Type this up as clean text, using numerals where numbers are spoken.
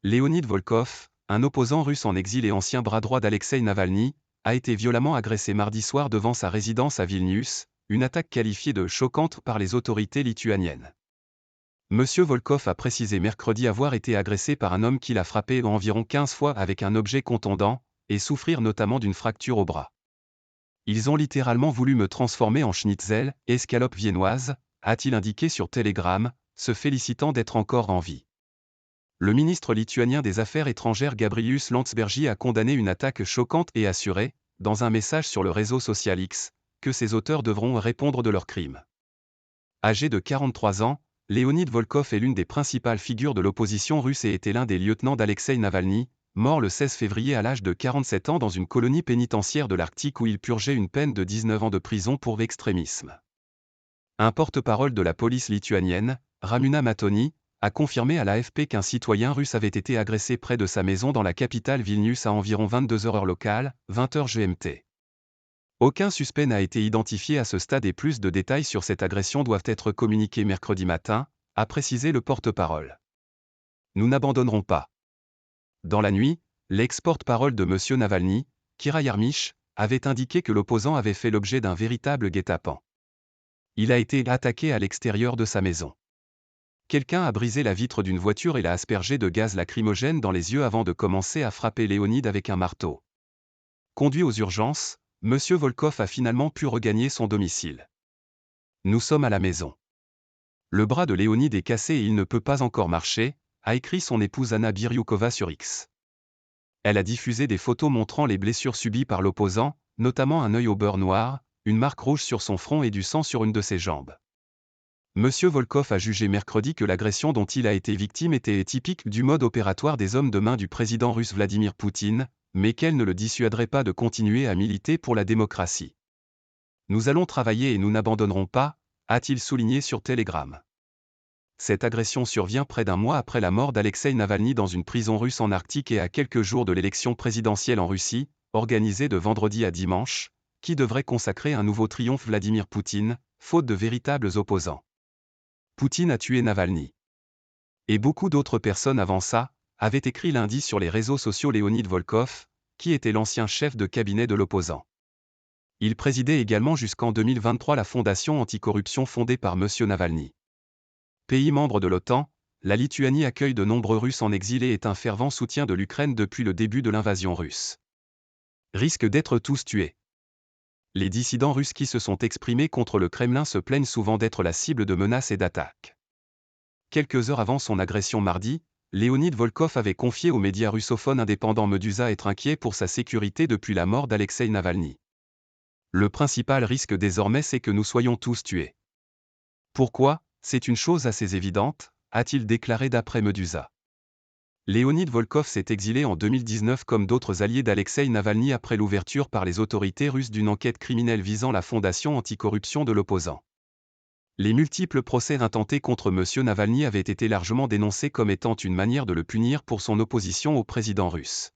Leonid Volkov, un opposant russe en exil et ancien bras droit d'Alexeï Navalny, a été violemment agressé mardi soir devant sa résidence à Vilnius, une attaque qualifiée de choquante par les autorités lituaniennes. Monsieur Volkov a précisé mercredi avoir été agressé par un homme qui l'a frappé environ 15 fois avec un objet contondant, et souffrir notamment d'une fracture au bras. Ils ont littéralement voulu me transformer en schnitzel, escalope viennoise, a-t-il indiqué sur Telegram, se félicitant d'être encore en vie. Le ministre lituanien des Affaires étrangères Gabrielius Landsbergis a condamné une attaque choquante et assuré, dans un message sur le réseau social X, que ses auteurs devront répondre de leurs crimes. Âgé de 43 ans, Leonid Volkov est l'une des principales figures de l'opposition russe et était l'un des lieutenants d'Alexeï Navalny, mort le 16 février à l'âge de 47 ans dans une colonie pénitentiaire de l'Arctique où il purgeait une peine de 19 ans de prison pour extrémisme. Un porte-parole de la police lituanienne, Ramuna Matoni, a confirmé à l'AFP qu'un citoyen russe avait été agressé près de sa maison dans la capitale Vilnius à environ 22 heures locale, 20 heures GMT. Aucun suspect n'a été identifié à ce stade et plus de détails sur cette agression doivent être communiqués mercredi matin, a précisé le porte-parole. Nous n'abandonnerons pas. Dans la nuit, l'ex-porte-parole de M. Navalny, Kira Yarmysh, avait indiqué que l'opposant avait fait l'objet d'un véritable guet-apens. Il a été attaqué à l'extérieur de sa maison. Quelqu'un a brisé la vitre d'une voiture et l'a aspergé de gaz lacrymogène dans les yeux avant de commencer à frapper Leonid avec un marteau. Conduit aux urgences, M. Volkov a finalement pu regagner son domicile. Nous sommes à la maison. Le bras de Leonid est cassé et il ne peut pas encore marcher, a écrit son épouse Anna Biryukova sur X. Elle a diffusé des photos montrant les blessures subies par l'opposant, notamment un œil au beurre noir, une marque rouge sur son front et du sang sur une de ses jambes. M. Volkov a jugé mercredi que l'agression dont il a été victime était typique du mode opératoire des hommes de main du président russe Vladimir Poutine, mais qu'elle ne le dissuaderait pas de continuer à militer pour la démocratie. Nous allons travailler et nous n'abandonnerons pas, a-t-il souligné sur Telegram. Cette agression survient près d'un mois après la mort d'Alexeï Navalny dans une prison russe en Arctique et à quelques jours de l'élection présidentielle en Russie, organisée de vendredi à dimanche, qui devrait consacrer un nouveau triomphe Vladimir Poutine, faute de véritables opposants. Poutine a tué Navalny. Et beaucoup d'autres personnes avant ça, avait écrit lundi sur les réseaux sociaux Leonid Volkov, qui était l'ancien chef de cabinet de l'opposant. Il présidait également jusqu'en 2023 la fondation anticorruption fondée par M. Navalny. Pays membre de l'OTAN, la Lituanie accueille de nombreux Russes en exil et est un fervent soutien de l'Ukraine depuis le début de l'invasion russe. Risque d'être tous tués. Les dissidents russes qui se sont exprimés contre le Kremlin se plaignent souvent d'être la cible de menaces et d'attaques. Quelques heures avant son agression mardi, Leonid Volkov avait confié aux médias russophones indépendants Medusa être inquiet pour sa sécurité depuis la mort d'Alexeï Navalny. Le principal risque désormais c'est que nous soyons tous tués. Pourquoi ? C'est une chose assez évidente, a-t-il déclaré d'après Medusa. Leonid Volkov s'est exilé en 2019 comme d'autres alliés d'Alexeï Navalny après l'ouverture par les autorités russes d'une enquête criminelle visant la fondation anticorruption de l'opposant. Les multiples procès intentés contre M. Navalny avaient été largement dénoncés comme étant une manière de le punir pour son opposition au président russe.